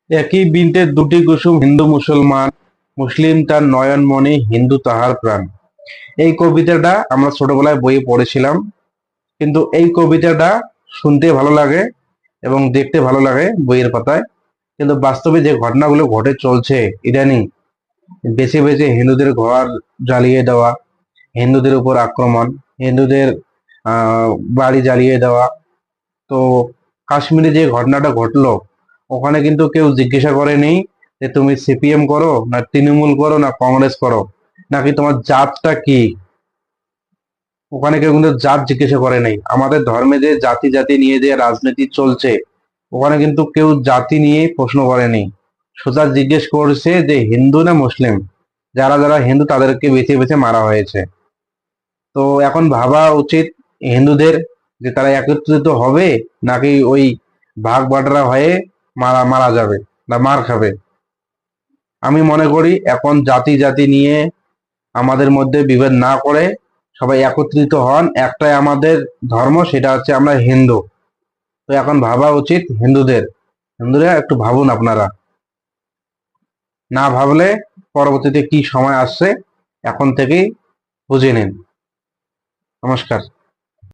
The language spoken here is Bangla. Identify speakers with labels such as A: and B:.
A: একই বৃন্তে দুটি কুসুম হিন্দু মুসলমান, মুসলিম তার নয়নমণি, হিন্দু তাহার প্রাণ। এই কবিতাটা আমরা ছোটবেলায় বইয়ে পড়েছিলাম, কিন্তু এই কবিতাটা শুনতে ভালো লাগে এবং দেখতে ভালো লাগে বইয়ের পাতায়, কিন্তু বাস্তবে যে ঘটনাগুলো ঘটে চলছে ইদানিং, বেছে বেছে হিন্দুদের ঘর জ্বালিয়ে দেওয়া, হিন্দুদের উপর আক্রমণ, হিন্দুদের আহ বাড়ি জ্বালিয়ে দেওয়া। তো কাশ্মীরে যে ঘটনাটা ঘটলো, ওখানে কিন্তু কেউ জিজ্ঞাসা করেনি যে তুমি সিপিএম করো না তৃণমূল করো না কংগ্রেস করো, নাকি তোমার জাতটা কি। ওখানে কেউ কিন্তু জাত জিজ্ঞাসা করে নাই। আমাদের ধর্মে যে জাতি জাতি নিয়ে যে রাজনীতি চলছে, ওখানে কিন্তু কেউ জাতি নিয়ে প্রশ্ন করেনি। সোজা জিজ্ঞেস করছে যে হিন্দু না মুসলিম। যারা যারা হিন্দু তাদেরকে বেছে বেছে মারা হয়েছে। তো এখন ভাবা উচিত হিন্দুদের যে তারা একত্রিত হবে, নাকি ওই ভাগ বাটোয়ারা হয়ে মারা মারা যাবে না মার খাবে। আমি মনে করি এখন জাতি জাতি নিয়ে আমাদের মধ্যে বিভেদ না করে সবাই একত্রিত হন। একটাই আমাদের ধর্ম, সেটা হচ্ছে আমরা হিন্দু। তো এখন ভাবা উচিত হিন্দুদের। হিন্দুরা একটু ভাবুন আপনারা। না ভাবলে পরবর্তীতে কি সময় আসছে এখন থেকেই বুঝে নিন। নমস্কার।